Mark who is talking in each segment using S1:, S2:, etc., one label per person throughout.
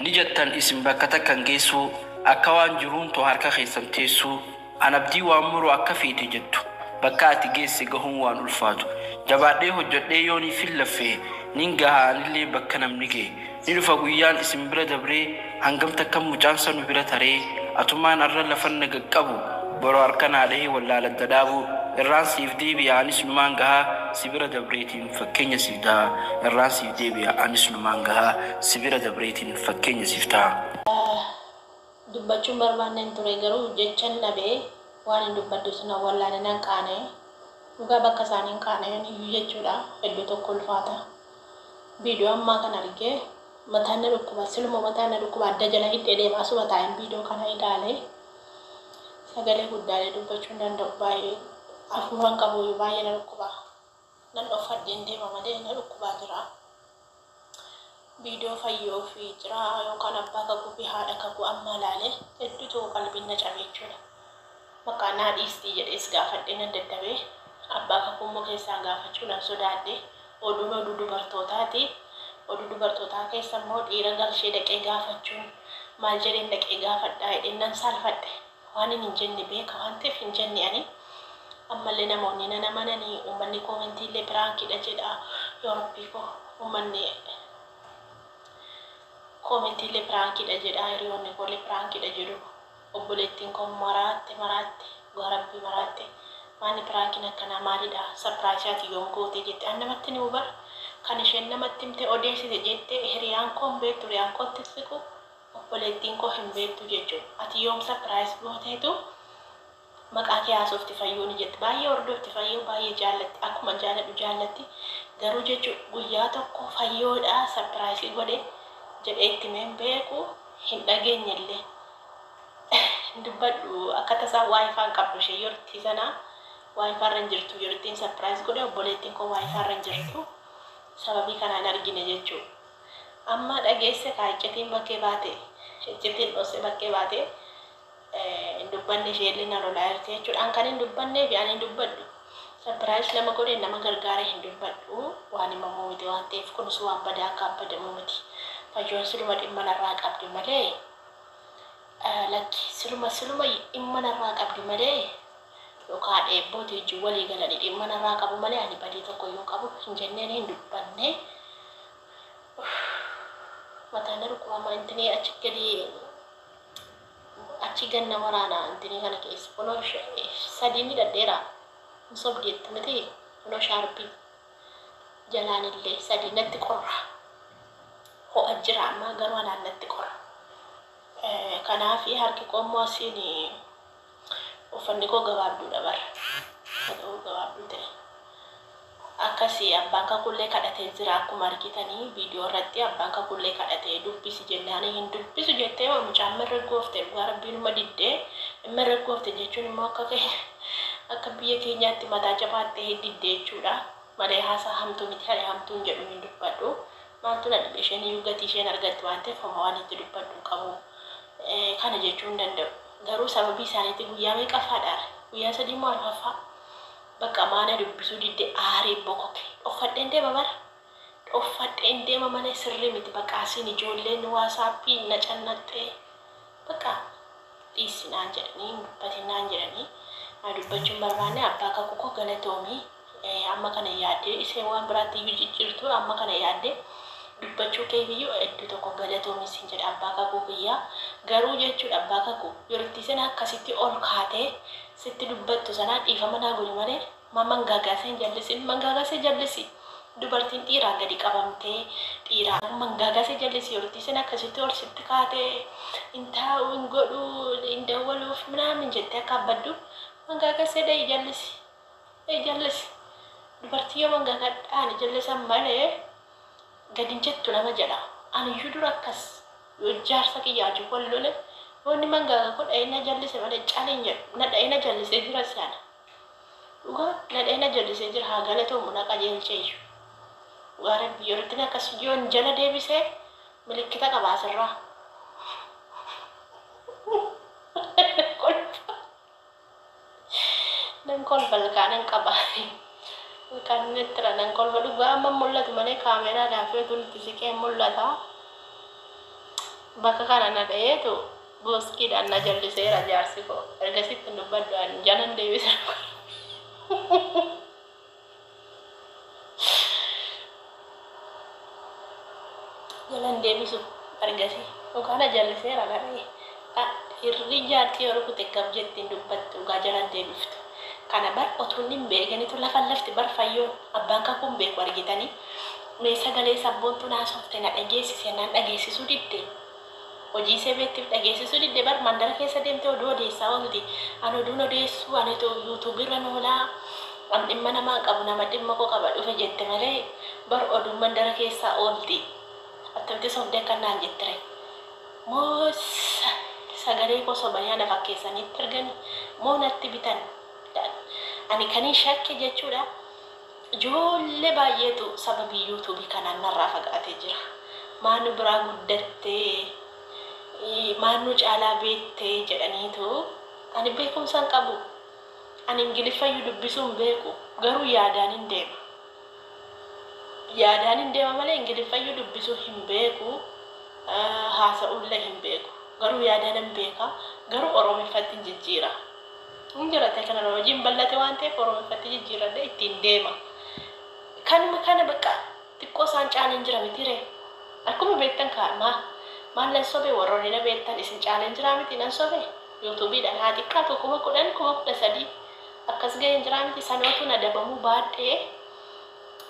S1: ni jettan isin bakka takkan geessu akka waan jiruun to harka keessan teessu an abdii waan muru akka feete jettu bakka ati geesse gahuun waan ulfaatu jabaadhee hojjedhee yoonii fillaffee nin gahaanillee bakka namni gee ni dhufa guyyaan isin bira dabree hangam takkan mucaan sanu bira taree atumaan arra lafan nagaqqabu boroo harkanaadhee wallaalan dadaabu irraan siif deebi'a anis numaan gahaa sibira dabreetiin fakkeenya siif ta'a irraan siif deebi'a anis numaan gahaa sibira dabreetiin fakkeenya siif ta'a.
S2: Dubbachuun barbaanneen ture garuu jechan dhabee waan hin dubbaddu sana wallaalan qaanee dhugaa bakka isaaniin qaanee iyyuu jechuudha hedduu tokko ulfaata. Viidiyoo ammaa kan argee mataan na dhukkuba siluma mataan na dhukkuba adda jala hidhee deemaa suba taa'een viidiyoo kana ilaalee sagalee guddaalee dubbachuun danda'u baay'ee afuuraan qabu baay'ee na dhukkuba nan dhofadheen deema malee na dhukkubaa jira. Viidiyoo fayyoo fi jira yookaan abbaa kakuu fi haadha kakuu amma ilaalee hedduutu qalbiin na cabee jechuudha. Maqaan naa dhiistii jedhees gaafadhee nan dadhabee abbaa kakuu immoo keessaa gaafachuudhaan sodaadhee oduu dubartootaati. Oduu dubartootaa keessa immoo dhiira galshee dhaqee gaafachuun maal jedheen dhaqee gaafadhaa jedheen nan saalfadhe waan hin jenne beeka waan ta'eef hin jenne ani ammallee namoonni nana mananii uummanni koomentiillee piraankiidha jedha yoo rabbii koo uummanni koomentiillee piraankiidha jedha hiriyoonni koollee piraankiidha jedhu obboleettiin koo maraatte garabbii maraatte maani piraankiin akkanaa maalidha sarpiraayisaati yoom gootee jette an namatti ni hubar kan isheen namatti himte odeessite jette hiriyaan koo hin beektu hiriyaan kootti siqu obboleettiin koo hin beektu jechuudha ati yoom sarpiraayis gooteetu maqaa kee haasofti fayyoo ni jette baay'ee hordofti fayyoo baay'ee jaallatti akkuma jaalladhu jaallatti garuu jechuudha guyyaa tokko fayyoodha sarpiraayisii godhe jedhee itti meen beeku hin dhageenyellee dubbadhu akka tasaa waayifaan qabdu ishee yortii sanaa waayifaan irra jirtu yortiin sarpiraayis godhe obboleettiin koo waayifaan irra jirtu sababii kanaan argine jechuudha. Amma dhageesse kaayiccetiin bakkee baate iccitiin dhosse bakkee baate dubbanne isheellee na lolaa jirti jechuudha. An kan hin dubbannee fi an hin dubbaddu sarpiraayis nama godhe nama gargaare hin dubbadhu waan himamu miti waan ta'eef kunis waan badaa akka abbadamu miti. Fayyoon siluma dhimma narraa qabdi malee lakki siluma dhimma narraa qabdi malee yookaan eebbooti wajjin walii galanii dhimma narraa qabu malee ani badii tokko yoo qabu hin jenneen hin dubbanne mataan na dhukkuba intinii achi gadi achi ganna waraana intinii kana keessa kunoo sadii ni dhadheera hin sobdeetti miti kunoo shaarbii jalaan illee sadii natti qorra ho'a jira amma garuu anaan natti qorra kanaafi harki qoommoo asiin uffanni koo gabaabduudha bara gabaabduu ta'e akkasii abbaan kakullee kadhatee jira akkuma argitanii viidiyoo irratti abbaan kakullee kadhatee dubbisi jennaanii hin dubbisu jettee mucaan mirreeggoofte dhugaa rabbiinuma diddee mirreeggoofte jechuun immoo akka biyya keenyaatti mataa jabaattee diddee jechuudha malee haasaa hamtuu miti halee hamtuun jedhu hin dubbadhu maaltu na dhibe isheen iyyuu gatii isheen argatti waan ta'eef homaa waan itti dubbadhu qabu kana jechuun danda'u. Garuu sababii isaaniitti guyyaa meeqaffaadha guyyaa sadii moo arfaffaa bakka maana dubbisuu diddee aaree bokoke dhoffadheen deema bara dhoffadheen deema malee sirrii miti bakka asiin ijoolleen waasaappii na cannaxxee bakka dhiisinaan jedhanii dubbatinaan jedhanii dubbachuun barbaanne abbaa kakuu koo galatoomii amma kana yaaddee isee waan biraatti iyyuu jijjiirtu amma kana yaaddee dubbachuu keeyyuu hedduu tokko galatoomis hin jedha abbaa kakuu kiyyaa garuu jechuudha abbaa kakuu yerootti sana akkasitti ol kaatee sitti dubbattu sanaa dhiifama naa godhi malee mangaagaasee hin jallisin mangaagaasee jallisi dubartiin dhiiraa gadi qabamtee dhiiraa mangaagaasee jallisi yerootti sana akkasitti ol sitti kaatee hin taa'u hin godhu hin dawwaluuf minaamin jettee akka abbaddu mangaagaasee dha'ii jallisi dubartii yoo mangaagadhaan jallisan malee gadin jettu nama jedha ani iyyuu dura akkas yoo jaarsa kiyyaaju wallole wanni mangaaga kun dha'ina jallise malee caleen jedhu na dha'ina jallisee jira sana dhugaa na dha'ina jallisee jira haa galatoomu na qajeelchee iyyuu dhugaa rabbi yerootti akkas yoon jala deebisee milikkita qabaasirraa nan kolfal kaanan qabaa kan netra dan kolfa dhugaa amma mul'atu malee kaameraa gaafee tunitti siqee mul'ata bakka kana na dhayeetu booskiidhaan na jalliseera jaarsi koo ergasitti dubbaddu'an jalan deebisa jalan deebisu argasi dhugaana jalliseera garee irri jaartii yeroo kute gab jettiin dubbattu dhugaa jalan deebiftu kana bar otuun hin beekanitu lafan lafti bar fayyoon abbaan kakuun beeku argitanii mee sagalee sabboontu naasofte na dhageessise naan dhageessisuu didde hojii sebeettiif dhageessisuu didde bar mandara keessa deemte oduu odeessaa oolti an oduun odeessuu anetu yuutuubirra noolaa an dhimma namaa qabu nama dhimma koo qaba dhufe jette malee bar oduun mandara keessaa oolti attamti sobdee akkanaan jettire moo sagalee koo sobanii na fakkeessaniitti argani moo natti bitan ani kanii shakke jechuudha ijoollee baay'eetu sababii yuutuubii kanaan narraa fagaatee jira maanu biraa guddattee maanu caalaa beettee jedhaniitu ani beekumsaan qabu ani ingiliffayyuu dubbisuun beeku garuu yaadaan hin deema malee ingiliffayyuu dubbisuu hin beeku haasa'ullee hin beeku garuu yaadaan hin beeka garuu oromiffatti jijjiira injira teknooloojiin bal'ate waan ta'eef oromiffatti jijjiiradhe ittiin deema kanuma kana bakka xiqqoo isaan caaleen jira mitire akkuma beektan kaa'amaa maallan sobee warroonni na beektan isin caaleen jira miti nan sobee yuutuubiidhaan haa xiqqaatu 10,000 13,000 akkas ga'een jira miti sanootu na dabamuu baadhee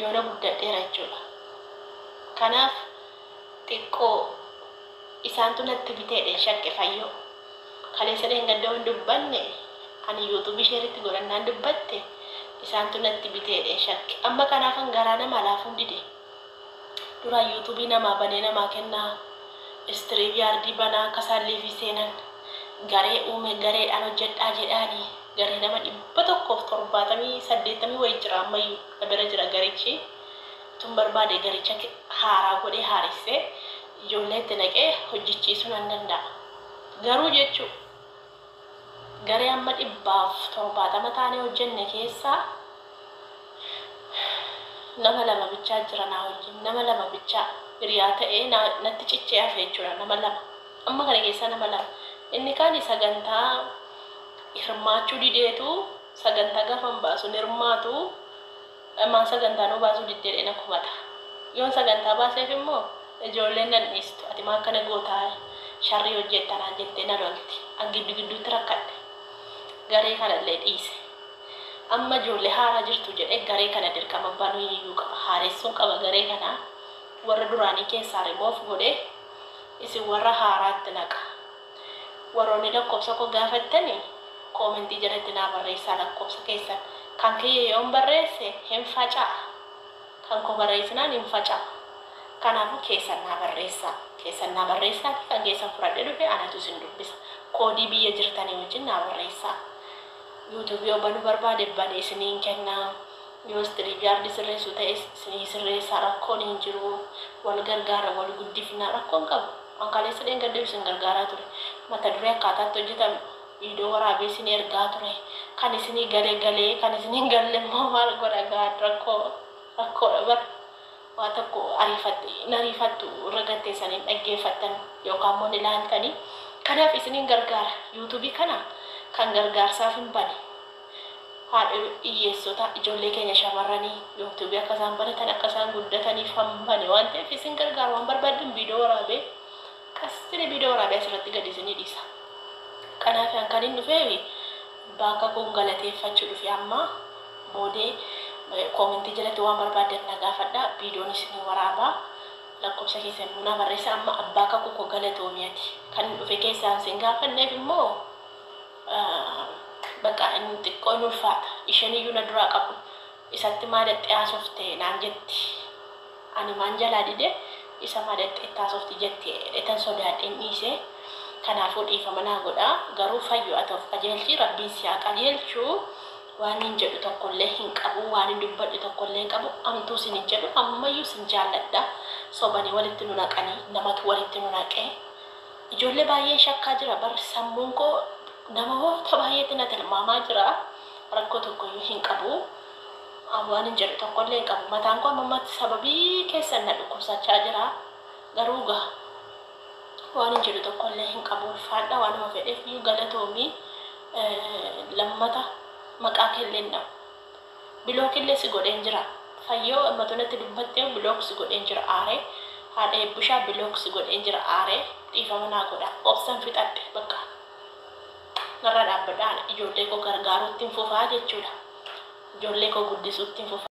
S2: yoo na guddadheera jechuudha kanaaf xiqqoo isaantu natti biteedhaan shakke fayyoo kaleessa gaddaa hin dubbanne ani yuutuubii isheeritti godhannaan dubbatte isaantu natti biteedhaan shakke amma kanaafan garaa nama laafuun dide dura yuutuubii namaa banee namaa kennaa istiriibiyaardii banaa kasaallee fi seenan garee uume gareedhaan hojjedhaa jedhaanii garee nama 178 wayii jira ammayyuu na bira jira garichi tun barbaade garicha haaraa godhee haaressee ijoolleetti naqee hojjechiisuu nan danda'a garuu jechuu garee amma 170 taanee hojjenne keessaa nama lama bichaa jira naa wajjin nama lama bichaa hiriyaa ta'ee natti cichee hafe jechuudha nama lama amma kana keessaa nama lama inni kaan sagantaa hirmaachuu dideetu sagantaa gafan baasuun hirmaatu amma sagantaa nuu baasuu diddeedhe na kumata yoon sagantaa baaseef immoo ijoolleen nan dhiistu ati maa akkana gootaa sharrii hojjettanaa jettee na lolti an gidduutti rakkadhe garee kanallee dhiise amma ijoollee haaraa jirtu jedhee garee kana dirqama banuu iyyuu qaba haaressuun qaba garee kana warra duraanii keessaa remoof godhee isin warra haaraatti naqa warroonni lakkoofsa koo gaafattanii koomentii jalatti naa barreessaa lakkoofsa keessan kan kiyya yoon barreesse hin faca'a kan koo barreessinaan hin faca'a kanaafuu keessan naa barreessaa kan keessan fudhadhee dhufe anatu isin dubbisa koodii biyya jirtanii wajjin naa barreessaa yuutuubii yoo banuu barbaade banee isiniin kennaa yoo istiriibiyaardii sirreessu ta'e isinii sirreessaa rakkoon hin jiru wal gargaara wal guddifnaa rakkoon qabu ankaleessa dheengaddeebi isin gargaaraa ture mata duree akkaataatti hojjetame viidiyoo waraabee isinii ergaa ture kan isinii galee kan isinii galle immoo maal godha gaa rakkoodha bara waa tokko nariifattu irra gatteessaniin dhaggeeffattan yookaan immoo ilaaltanii kanaaf isiniin gargaara yuutuubii kana kan gargaarsaaf hin bane haadha hiyyeessota ijoollee keenya shamarranii yuutuubii akka isaan baratan akka isaan guddataniif hin bane waan ta'eef isin gargaara waan barbaaddan viidiyoo waraabee qasxiri viidiyoo waraabee asirratti gadi isinii dhiisa kanaaf kan hin dhufeefi bakka kun galateeffachuu dhufe amma boodee koomentii jalatti waan barbaaddan na gaafadha viidiyoon isinii waraabaa lakkoofsa keessan buna barreessa amma abbaa kakuu koo galatoomiyaati kan dhufe keessaan sin gaafanneef immoo bakka inni xiqqoo hin ulfaata isheniyyuu na duraa qabu isatti maadaxxee haasofte naan jetti ani maan jalaa dide isa maadaxxee haasofti jetti etan sodaadheen dhiise kanaafuu dhiifama naa godhaa garuu fayyoo atoof qajeelchi rabbiin si haa qajeelchu waan hin jedhu tokkollee hin qabu waan hin dubbadhu tokkollee hin qabu amtuu sin hin jedhu ammayyuu sin jaalladha sobanii walitti nu naqanii namatu walitti nu naqee ijoollee baay'ee shakkaa jira bar sammuun koo namoota baay'eetti na tilmaamaa jira rakkoo tokkoyyuu hin qabu waan hin jedhu tokkollee hin qabu mataan koo ammatti sababii keessan na dhukkubsachaa jira garuu waan hin jedhu tokkollee hin qabu ulfaadha waanuma fedheef iyyuu galatoomii lammata maqaa kelleen dhabu bilookillee si godheen jira fayyoo ammatonatti dubbattee bilook si godheen jira aaree haadha eebbishaa bilook si godheen jira aaree dhiifama naa godha obsan fixadhe bakka narra dhaabbadhaan ijoollee koo gargaaruutti hin fufaa jechuudha ijoollee koo guddisuutti hin fufaa